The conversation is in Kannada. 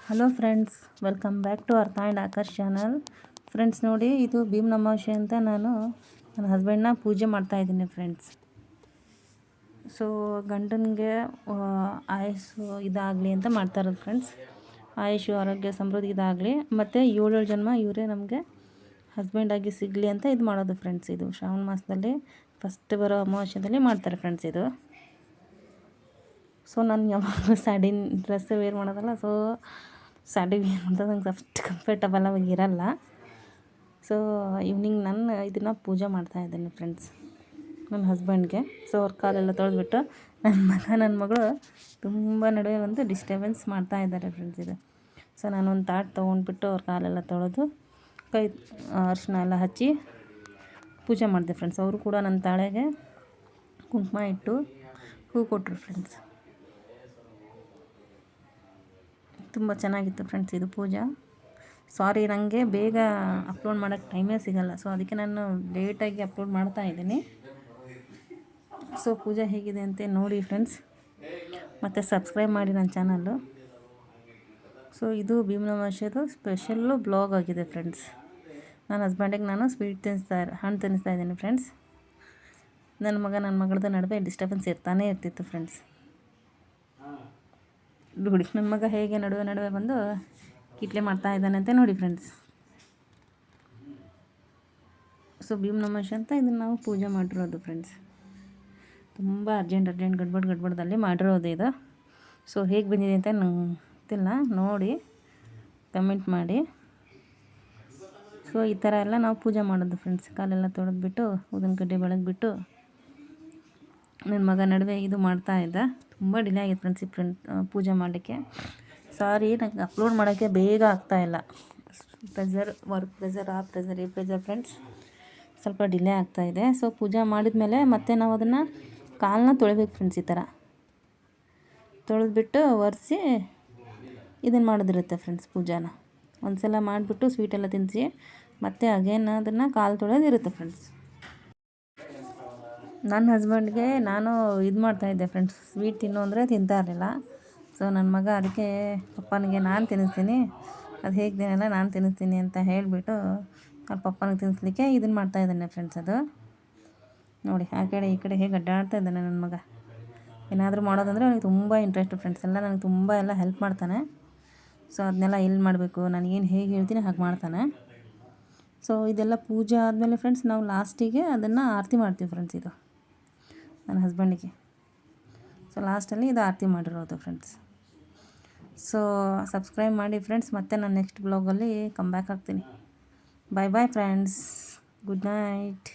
Hello friends, welcome back to earth and Akarsh channel. Friends ನೋಡಿ, ಇದು ಭೀಮ್ ಅಮಾವಾಸ್ಯೆ ಅಂತ ನಾನು ನನ್ನ ಹಸ್ಬೆಂಡ್ನ ಪೂಜೆ ಮಾಡ್ತಾಯಿದ್ದೀನಿ ಫ್ರೆಂಡ್ಸ್. ಸೊ ಗಂಡನಿಗೆ ಆಯುಸ್ಸು ಇದಾಗಲಿ ಅಂತ ಮಾಡ್ತಾಯಿರೋದು ಫ್ರೆಂಡ್ಸ್. ಆಯುಷು ಆರೋಗ್ಯ ಸಮೃದ್ಧಿ ಇದಾಗಲಿ, ಮತ್ತು 7 ಜನ್ಮ ಇವರೇ ನಮಗೆ ಹಸ್ಬೆಂಡಾಗಿ ಸಿಗಲಿ ಅಂತ ಇದು ಮಾಡೋದು ಫ್ರೆಂಡ್ಸ್. ಇದು ಶ್ರಾವಣ ಮಾಸದಲ್ಲಿ ಫಸ್ಟ್ ಬರೋ ಅಮಾವಾಸ್ಯೆದಲ್ಲಿ ಮಾಡ್ತಾರೆ ಫ್ರೆಂಡ್ಸ್ ಇದು. ಸೊ ನಾನು ಯಾವಾಗಲೂ ಸ್ಯಾಡಿ ಡ್ರೆಸ್ ವೇರ್ ಮಾಡೋದಲ್ಲ, ಸೊ ಸ್ಯಾಡಿ ವೇರ್ ಮಾಡೋದು ನಂಗೆ ಅಷ್ಟು ಕಂಫರ್ಟಬಲ್ ಆಗಿ ಇರಲ್ಲ. ಸೊ ಈವ್ನಿಂಗ್ ನಾನು ಇದನ್ನು ಪೂಜೆ ಮಾಡ್ತಾಯಿದ್ದೀನಿ ಫ್ರೆಂಡ್ಸ್ ನನ್ನ ಹಸ್ಬೆಂಡ್ಗೆ. ಸೊ ಅವ್ರ ಕಾಲೆಲ್ಲ ತೊಳೆದ್ಬಿಟ್ಟು ನನ್ನ ಮಗಳು ತುಂಬ ನಡುವೆ ಒಂದು ಡಿಸ್ಟರ್ಬೆನ್ಸ್ ಮಾಡ್ತಾಯಿದ್ದಾರೆ ಫ್ರೆಂಡ್ಸ್ ಇದು. ಸೊ ನಾನೊಂದು ತಾಟ್ ತೊಗೊಂಡ್ಬಿಟ್ಟು ಅವ್ರ ಕಾಲೆಲ್ಲ ತೊಳೆದು ಕೈ ಅರಿಶಿನ ಎಲ್ಲ ಹಚ್ಚಿ ಪೂಜೆ ಮಾಡಿದೆ ಫ್ರೆಂಡ್ಸ್. ಅವರು ಕೂಡ ನನ್ನ ತಾಳೆಗೆ ಕುಂಕುಮ ಇಟ್ಟು ಹೂ ಕೊಟ್ಟರು ಫ್ರೆಂಡ್ಸ್. ತುಂಬ ಚೆನ್ನಾಗಿತ್ತು ಫ್ರೆಂಡ್ಸ್ ಇದು ಪೂಜೆ. ಸಾರಿ, ನನಗೆ ಬೇಗ ಅಪ್ಲೋಡ್ ಮಾಡೋಕ್ಕೆ ಟೈಮೇ ಸಿಗಲ್ಲ, ಸೊ ಅದಕ್ಕೆ ನಾನು ಲೇಟಾಗಿ ಅಪ್ಲೋಡ್ ಮಾಡ್ತಾಯಿದ್ದೀನಿ. ಸೊ ಪೂಜೆ ಹೇಗಿದೆ ಅಂತ ನೋಡಿ ಫ್ರೆಂಡ್ಸ್, ಮತ್ತು ಸಬ್ಸ್ಕ್ರೈಬ್ ಮಾಡಿ ನನ್ನ ಚಾನಲ್ಲು. ಸೊ ಇದು ಭೀಮ್ ಅಮಾವಾಸ್ಯೆದು ಸ್ಪೆಷಲ್ಲು ಬ್ಲಾಗ್ ಆಗಿದೆ ಫ್ರೆಂಡ್ಸ್. ನನ್ನ ಹಸ್ಬೆಂಡಿಗೆ ನಾನು ಹಣ್ಣು ತಿನ್ನಿಸ್ತಾ ಇದ್ದೀನಿ ಫ್ರೆಂಡ್ಸ್. ನನ್ನ ಮಗಳದ್ದು ನಡುವೆ ಡಿಸ್ಟರ್ಬೆನ್ಸ್ ಇರ್ತಾನೆ ಇರ್ತಿತ್ತು ಫ್ರೆಂಡ್ಸ್. ನೋಡಿ ನನ್ನ ಮಗ ಹೇಗೆ ನಡುವೆ ಬಂದು ಕಿಟ್ಲೆ ಮಾಡ್ತಾ ಇದ್ದಾನೆ ಅಂತ ನೋಡಿ ಫ್ರೆಂಡ್ಸ್. ಸೊ ಭೀಮ್ ಅಮಾವಾಸ್ಯೆ ಅಂತ ಇದನ್ನು ನಾವು ಪೂಜೆ ಮಾಡಿರೋದು ಫ್ರೆಂಡ್ಸ್. ತುಂಬ ಅರ್ಜೆಂಟ್ ಗಡ್ಬಡ್ದಲ್ಲಿ ಮಾಡಿರೋದು ಇದು. ಸೊ ಹೇಗೆ ಬಂದಿದೆ ಅಂತ ನಂಗೆ ಗೊತ್ತಿಲ್ಲ, ನೋಡಿ ಕಮೆಂಟ್ ಮಾಡಿ. ಸೊ ಈ ಥರ ಎಲ್ಲ ನಾವು ಪೂಜೆ ಮಾಡೋದು ಫ್ರೆಂಡ್ಸ್. ಕಾಲೆಲ್ಲ ತೊಳೆದ್ಬಿಟ್ಟು ಊದಿನ ಕಡ್ಡಿ ಬೆಳಗ್ಬಿಟ್ಟು ನನ್ನ ಮಗ ನಡುವೆ ಇದು ಮಾಡ್ತಾಯಿದ್ದ. ತುಂಬ ಡಿಲೇ ಆಗಿತ್ತು ಫ್ರೆಂಡ್ಸ್ ಪೂಜೆ ಮಾಡಲಿಕ್ಕೆ. ಸಾರಿ, ನನಗೆ ಅಪ್ಲೋಡ್ ಮಾಡೋಕ್ಕೆ ಬೇಗ ಆಗ್ತಾಯಿಲ್ಲ. ವರ್ಕ್ ಪ್ರೆಷರ್, ಆ ಪ್ರೆಷರ್, ಈ ಪ್ರೆಷರ್ ಫ್ರೆಂಡ್ಸ್, ಸ್ವಲ್ಪ ಡಿಲೇ ಆಗ್ತಾಯಿದೆ. ಸೊ ಪೂಜೆ ಮಾಡಿದ್ಮೇಲೆ ಮತ್ತೆ ನಾವು ಅದನ್ನು ಕಾಲನ್ನ ತೊಳಿಬೇಕು ಫ್ರೆಂಡ್ಸ್. ಈ ಥರ ತೊಳೆದ್ಬಿಟ್ಟು ಒರೆಸಿ ಇದನ್ನು ಮಾಡೋದಿರುತ್ತೆ ಫ್ರೆಂಡ್ಸ್. ಪೂಜಾನ ಒಂದು ಸಲ ಮಾಡಿಬಿಟ್ಟು ಸ್ವೀಟೆಲ್ಲ ತಿನ್ನಿಸಿ ಮತ್ತೆ ಅಗೇನ್ ಅದನ್ನು ಕಾಲು ತೊಳೆದಿರುತ್ತೆ ಫ್ರೆಂಡ್ಸ್. ನನ್ನ ಹಸ್ಬೆಂಡ್ಗೆ ನಾನು ಇದು ಮಾಡ್ತಾಯಿದ್ದೆ ಫ್ರೆಂಡ್ಸ್, ಸ್ವೀಟ್ ತಿನ್ನು ಅಂದರೆ ತಿಂತಾ ಇರಲಿಲ್ಲ. ಸೊ ನನ್ನ ಮಗ ಅದಕ್ಕೆ ಪಪ್ಪನಿಗೆ ನಾನು ತಿನ್ನಿಸ್ತೀನಿ, ಅದು ಹೇಗೆ ತಿನ್ನಲ್ಲ ನಾನು ತಿನ್ನಿಸ್ತೀನಿ ಅಂತ ಹೇಳಿಬಿಟ್ಟು ಅವ್ರ ಪಪ್ಪನಿಗೆ ತಿನ್ನಿಸ್ಲಿಕ್ಕೆ ಇದನ್ನು ಮಾಡ್ತಾಯಿದ್ದಾನೆ ಫ್ರೆಂಡ್ಸ್. ಅದು ನೋಡಿ ಆ ಕಡೆ ಈ ಕಡೆ ಹೇಗೆ ಅಡ್ಡಾಡ್ತಾ ಇದ್ದಾನೆ ನನ್ನ ಮಗ. ಏನಾದರೂ ಮಾಡೋದಂದರೆ ಅವನಿಗೆ ತುಂಬ ಇಂಟ್ರೆಸ್ಟ್ ಫ್ರೆಂಡ್ಸ್. ಎಲ್ಲ ನನಗೆ ತುಂಬ ಎಲ್ಲ ಹೆಲ್ಪ್ ಮಾಡ್ತಾನೆ. ಸೊ ಅದನ್ನೆಲ್ಲ ಎಲ್ಲಿ ಮಾಡಬೇಕು, ನನಗೇನು ಹೇಗೆ ಹೇಳ್ತೀನಿ ಹಾಗೆ ಮಾಡ್ತಾನೆ. ಸೊ ಇದೆಲ್ಲ ಪೂಜೆ ಆದಮೇಲೆ ಫ್ರೆಂಡ್ಸ್ ನಾವು ಲಾಸ್ಟಿಗೆ ಅದನ್ನು ಆರತಿ ಮಾಡ್ತೀವಿ ಫ್ರೆಂಡ್ಸ್. ಇದು ನನ್ನ ಹಸ್ಬೆಂಡಿಗೆ. ಸೊ ಲಾಸ್ಟಲ್ಲಿ ಇದು ಆರತಿ ಮಾಡಿರೋದು ಫ್ರೆಂಡ್ಸ್. ಸೊ ಸಬ್ಸ್ಕ್ರೈಬ್ ಮಾಡಿ ಫ್ರೆಂಡ್ಸ್. ಮತ್ತೆ ನಾನು ನೆಕ್ಸ್ಟ್ ಬ್ಲಾಗಲ್ಲಿ ಕಮ್ ಬ್ಯಾಕ್ ಆಗ್ತೀನಿ. Bye friends, good night.